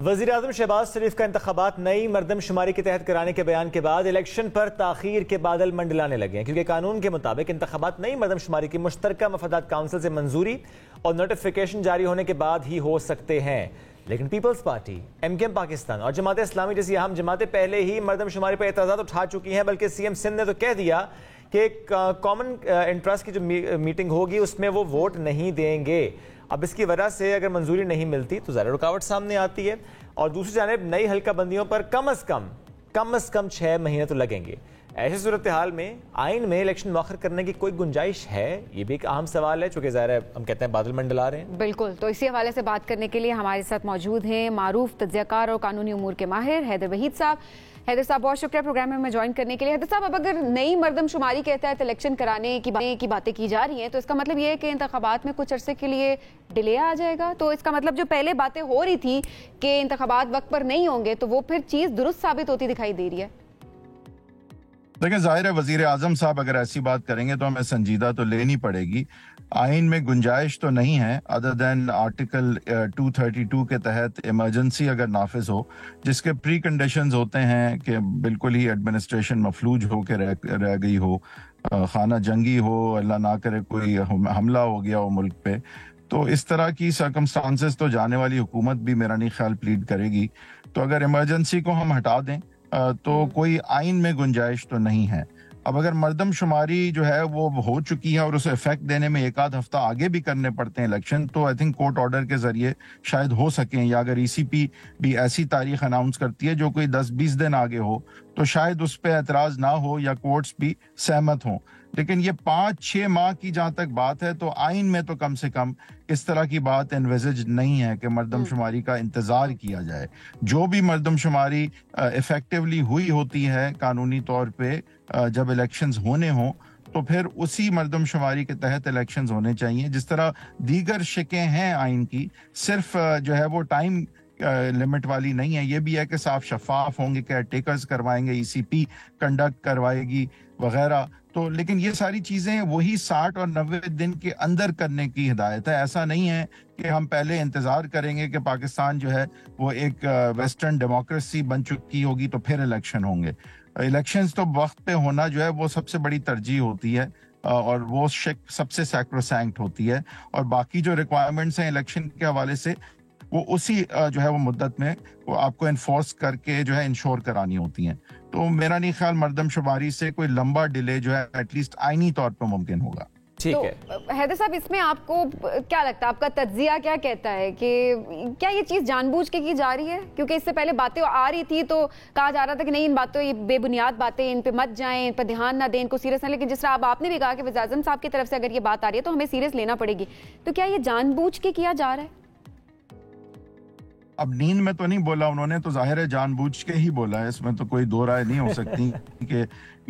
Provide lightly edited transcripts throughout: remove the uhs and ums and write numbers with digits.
वज़ीर आज़म शहबाज शरीफ का इंतखाबात नई मरदमशुमारी के तहत कराने के बयान के बाद इलेक्शन पर ताखीर के बादल मंडलाने लगे हैं, क्योंकि कानून के मुताबिक इंतखाबात नई मरदमशुमारी की मुश्तरका मफादात काउंसिल से मंजूरी और नोटिफिकेशन जारी होने के बाद ही हो सकते हैं। लेकिन पीपल्स पार्टी, MKM पाकिस्तान और जमात इस्लामी जैसी अहम जमातें पहले ही मरदमशुमारी पर एतराज़ात उठा चुकी हैं, बल्कि CM सिंध ने तो कह दिया कि कॉमन इंटरेस्ट की जो मीटिंग होगी उसमें वो वोट नहीं देंगे। अब इसकी वजह से अगर मंजूरी नहीं मिलती तो ज़रा रुकावट सामने आती है, और दूसरी जानिब नई हल्का बंदियों पर कम अज़ कम 6 महीने तो लगेंगे। ऐसी सूरत हाल में आइन में इलेक्शन मौखर करने की कोई गुंजाइश है? ये भी एक अहम सवाल है, चूंकि ज़ाहिर है हम कहते हैं बादल मंडला रहे हैं। बिल्कुल, तो इसी हवाले से बात करने के लिए हमारे साथ मौजूद हैं मारूफ तज्ज़ियाकार और कानूनी उमूर के माहिर हैदर वहीद साहब। हैदर साहब, बहुत शुक्रिया प्रोग्राम में ज्वाइन करने के लिए। हैदर साहब, अब अगर नई मरदमशुमारी के तहत इलेक्शन कराने की बातें की जा रही हैं, तो इसका मतलब ये है कि इंतखाबात में कुछ अरसे के लिए डिले आ जाएगा। तो इसका मतलब जो पहले बातें हो रही थी कि इंतखाबात वक्त पर नहीं होंगे, तो वो फिर चीज़ दुरुस्त साबित होती दिखाई दे रही है। देखिए, जाहिर है वजीर आजम साहब अगर ऐसी बात करेंगे तो हमें संजीदा तो लेनी पड़ेगी। आइन में गुंजाइश तो नहीं है अदर देन आर्टिकल 232 के तहत इमरजेंसी अगर नाफिज हो, जिसके प्री कंडीशंस होते हैं कि बिल्कुल ही एडमिनिस्ट्रेशन मफलूज हो के रह गई हो, खाना जंगी हो, अल्लाह ना करे कोई हमला हो गया हो मुल्क पे, तो इस तरह की सर्कमस्टांसेस तो जाने वाली हुकूमत भी मेरा नहीं ख्याल प्लीड करेगी। तो अगर इमरजेंसी को हम हटा दें तो कोई आइन में गुंजाइश तो नहीं है। अब अगर मरदमशुमारी जो है वो हो चुकी है और उसे इफेक्ट देने में एक आध हफ्ता आगे भी करने पड़ते हैं इलेक्शन, तो आई थिंक कोर्ट ऑर्डर के जरिए शायद हो सकें, या अगर ECP भी ऐसी तारीख अनाउंस करती है जो कोई 10-20 दिन आगे हो तो शायद उस पर एतराज ना हो या कोर्ट्स भी सहमत हों। लेकिन ये 5-6 माह की जहां तक बात है, तो आइन में तो कम से कम इस तरह की बात एनविजिज नहीं है कि मरदमशुमारी का इंतजार किया जाए। जो भी मरदमशुमारी इफेक्टिवली हुई होती है कानूनी तौर पे जब इलेक्शंस होने हों, तो फिर उसी मरदमशुमारी के तहत इलेक्शंस होने चाहिए। जिस तरह दीगर शिकें हैं आइन की, सिर्फ जो है वो टाइम लिमिट वाली नहीं है, ये भी है कि साफ शफाफ होंगे, केयर टेकर्स करवाएंगे, ECP कंडक्ट करवाएगी वगैरह। तो लेकिन ये सारी चीजें वही 60 और 90 दिन के अंदर करने की हिदायत है। ऐसा नहीं है कि हम पहले इंतजार करेंगे कि पाकिस्तान जो है वो एक वेस्टर्न डेमोक्रेसी बन चुकी होगी तो फिर इलेक्शन होंगे। इलेक्शंस तो वक्त पे होना जो है वो सबसे बड़ी तरजीह होती है, और वो सबसे सैक्रोसैंक्ट होती है, और बाकी जो रिक्वायरमेंट्स हैं इलेक्शन के हवाले से वो उसी जो है वो मुद्दत में वो आपको इन्फोर्स करके जो है इंश्योर करानी होती हैं। तो मेरा नहीं ख्याल मरदमशुमारी से कोई लंबा डिले जो है एटलीस्ट आईनी तौर पर मुमकिन होगा। ठीक है हैदर साहब, इसमें आपको क्या लगता है, आपका तज्जिया क्या कहता है कि क्या ये चीज़ जानबूझ के की जा रही है? क्योंकि इससे पहले बातें आ रही थी तो कहा जा रहा था कि नहीं, इन बातों, ये बेबुनियाद बातें, इन पे मत जाएं, इन पर ध्यान ना दें, इनको सीरियस ना। लेकिन जिस तरह अब आपने भी कहा कि वज़ीर आज़म साहब की तरफ से अगर ये बात आ रही है तो हमें सीरियस लेना पड़ेगी, तो क्या ये जानबूझ के किया जा रहा है? अब नींद में तो नहीं बोला उन्होंने, तो जाहिर है जानबूझ के ही बोला है, इसमें तो कोई दो राय नहीं हो सकती कि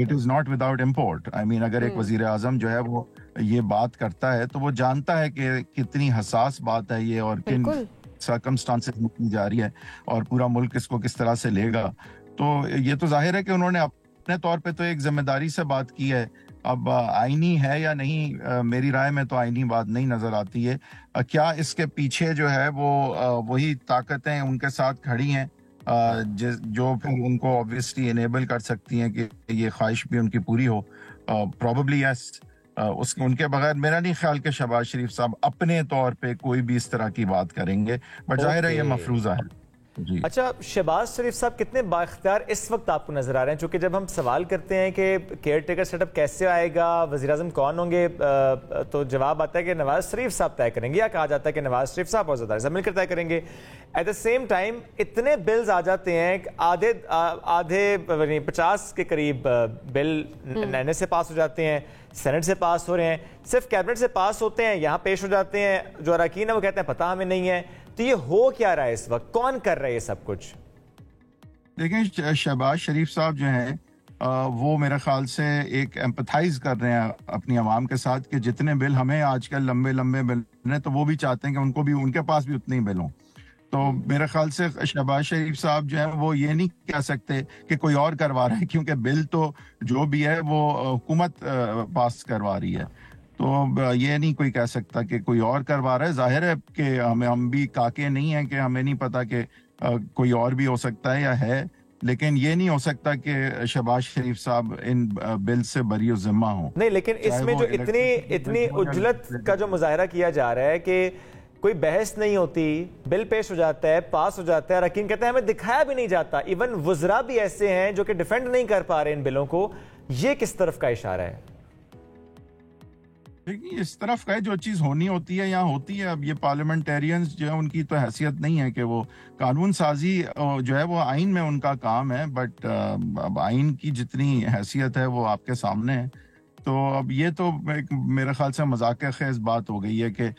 it is not without import. I mean, अगर एक वजीर आजम जो है वो ये बात करता है तो वो जानता है कि कितनी हसास बात है ये, और किन सर्कमस्टांसेस में की जा रही है, और पूरा मुल्क इसको किस तरह से लेगा। तो ये तो जाहिर है कि उन्होंने अपने तौर पे तो एक जिम्मेदारी से बात की है। अब आईनी है या नहीं, मेरी राय में तो आईनी बात नहीं नजर आती है। क्या इसके पीछे जो है वो वही ताकतें उनके साथ खड़ी हैं जो फिर उनको ऑब्वियसली इनेबल कर सकती हैं कि ये ख्वाहिश भी उनकी पूरी हो? Probably yes. उनके बगैर मेरा नहीं ख्याल कि शहबाज शरीफ साहब अपने तौर पे कोई भी इस तरह की बात करेंगे, बट जाहिर है ये मफरूजा है। अच्छा, शहबाज शरीफ साहब कितने बाइख्तियार इस वक्त आपको नजर आ रहे हैं? क्योंकि जब हम सवाल करते हैं कि केयर टेकर सेटअप कैसे आएगा, वज़ीर आज़म कौन होंगे, तो जवाब आता है कि नवाज शरीफ साहब तय करेंगे, या कहा जाता है कि नवाज शरीफ साहब और ज़रदारी साहब मिलकर तय करेंगे। एट द सेम टाइम इतने बिल्स आ जाते हैं कि आधे 50 के करीब बिल नैने से पास हो जाते हैं, सेनेट से पास हो रहे हैं, सिर्फ कैबिनेट से पास होते हैं, यहाँ पेश हो जाते हैं। जो अरकान है वो कहते हैं पता हमें नहीं है। तो ये हो क्या रहा है इस वक्त, कौन कर रहा है ये सब कुछ? देखिए, शहबाज शरीफ साहब जो हैं वो मेरे ख्याल से एक एम्पथाइज कर रहे हैं अपनी आवाम के साथ कि जितने बिल हमें आजकल लंबे लंबे बिल हैं, तो वो भी चाहते हैं कि उनको भी, उनके पास भी उतने ही बिल हों। तो मेरे ख्याल से शहबाज शरीफ साहब जो है वो ये नहीं कह सकते कि कोई और करवा रहा है, क्योंकि बिल तो जो भी है वो हुकूमत पास करवा रही है। तो ये नहीं कोई कह सकता कि कोई और करवा रहा है। जाहिर है कि हम भी काके नहीं हैं कि हमें नहीं पता कि कोई और भी हो सकता है या है, लेकिन ये नहीं हो सकता कि शहबाज शरीफ साहब इन बिल से बरी जिम्मा हो। नहीं, लेकिन इसमें जो इतनी उजलत का जो मुजाहरा किया जा रहा है कि कोई बहस नहीं होती, बिल पेश हो जाता है, पास हो जाता है, रकीन कहते हैं हमें दिखाया भी नहीं जाता, इवन वज़रा भी ऐसे हैं जो कि डिफेंड नहीं कर पा रहे इन बिलों को, ये किस तरफ का इशारा है? देखिए, इस तरफ का है, जो चीज होनी होती है यहाँ होती है। अब ये पार्लियामेंटेरियंस जो है उनकी तो हैसियत नहीं है कि वो कानून साजी जो है वो आइन में उनका काम है, बट अब आइन की जितनी हैसियत है वो आपके सामने है। तो अब ये तो मेरे ख्याल से मजाक खेज बात हो गई है कि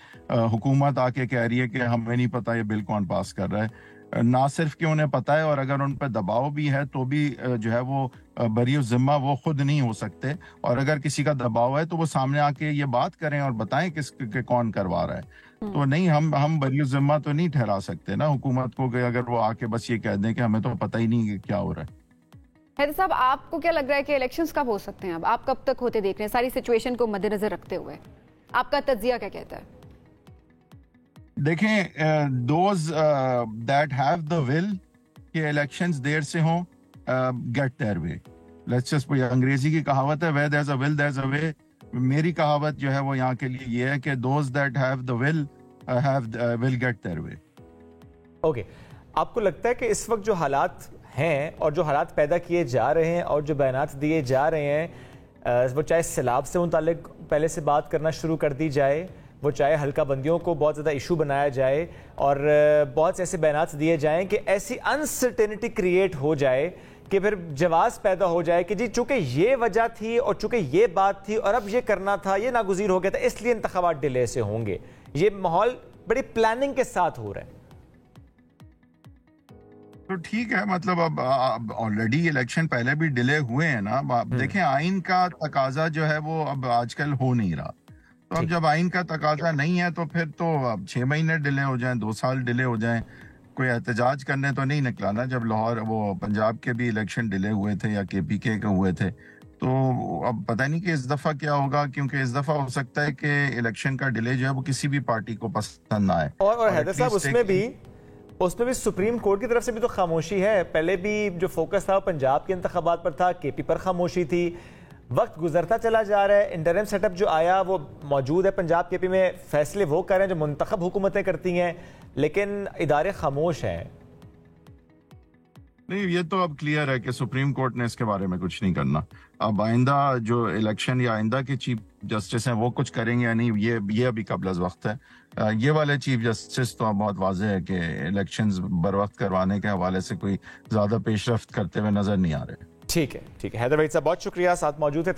हुकूमत आके कह रही है कि हमें नहीं पता ये बिल कौन पास कर रहा है। ना सिर्फ कि उन्हें पता है, और अगर उन पर दबाव भी है तो भी जो है वो बरी जिम्मा वो खुद नहीं हो सकते, और अगर किसी का दबाव है तो वो सामने आके ये बात करें और बताएं के कौन करवा रहा है। तो नहीं, हम बरी जिम्मा तो नहीं ठहरा सकते ना हुकूमत को, कि अगर वो आके बस ये कह दें कि हमें तो पता ही नहीं कि क्या हो रहा है। हैदर साहब, आपको क्या लग रहा है कि इलेक्शंस कब हो सकते हैं? अब आप कब तक होते देख रहे हैं, सारी सिचुएशन को मद्देनजर रखते हुए आपका तज्जिया क्या कहता है? देखें, those that have the will कि इलेक्शंस देर से हों, get there way. Let's just, अंग्रेजी की कहावत है where there is a will there is a way. मेरी कहावत जो है वो यहाँ के लिए ये है कि those that have the will will get there way. Okay, आपको लगता है कि इस वक्त जो हालात हैं और जो हालात पैदा किए जा रहे हैं और जो बयानात दिए जा रहे हैं, वो चाहे सैलाब से मुतालिक पहले से बात करना शुरू कर दी जाए, वो चाहे हल्का बंदियों को बहुत ज़्यादा इशू बनाया जाए, और बहुत से ऐसे बयानात दिए जाएं कि ऐसी अनसर्टेनिटी क्रिएट हो जाए कि फिर जवाब पैदा हो जाए कि जी चूंकि ये वजह थी और चूंकि ये बात थी और अब ये करना था, ये नागुज़ीर हो गया था, इसलिए इंतखाबात डिले से होंगे। ये माहौल बड़ी प्लानिंग के साथ हो रहा है। तो ठीक है, मतलब अब ऑलरेडी इलेक्शन पहले भी डिले हुए हैं ना। देखें, आइन का तकाजा जो है वो अब आजकल हो नहीं रहा। तो अब जब आइन का तकाजा नहीं है तो फिर तो अब 6 महीने डिले हो जाएं, 2 साल डिले हो जाएं, कोई एहतजाज करने तो नहीं निकला ना। जब लाहौर वो पंजाब के भी इलेक्शन डिले हुए थे या KPK के हुए थे, तो अब पता नहीं कि इस दफा क्या होगा, क्योंकि इस दफा हो सकता है कि इलेक्शन का डिले जो है वो किसी भी पार्टी को पसंद ना आए। और हैदर साहब, उसमें भी सुप्रीम कोर्ट की तरफ से भी तो खामोशी है। पहले भी जो फोकस था पंजाब के इंतखाबात पर था, KP पर खामोशी थी। वक्त गुजरता चला जा रहा है, इंटरिम सेटअप जो आया वो मौजूद है पंजाब KP में, फैसले वो कर रहे हैं जो मुंतखब हुकूमतें करती हैं, लेकिन इदारे खामोश हैं। नहीं, ये तो अब क्लियर है कि सुप्रीम कोर्ट ने इसके बारे में कुछ नहीं करना। अब आइंदा जो इलेक्शन या आइंदा के चीफ जस्टिस हैं वो कुछ करेंगे या नहीं, ये अभी कबल वक्त है। ये वाले चीफ जस्टिस तो अब बहुत वाज़ेह है कि इलेक्शंस बर वक्त करवाने के हवाले से कोई ज्यादा पेशरफ्त करते हुए नजर नहीं आ रहे। ठीक है, हैदर वहीद साहब बहुत शुक्रिया, साथ मौजूद है।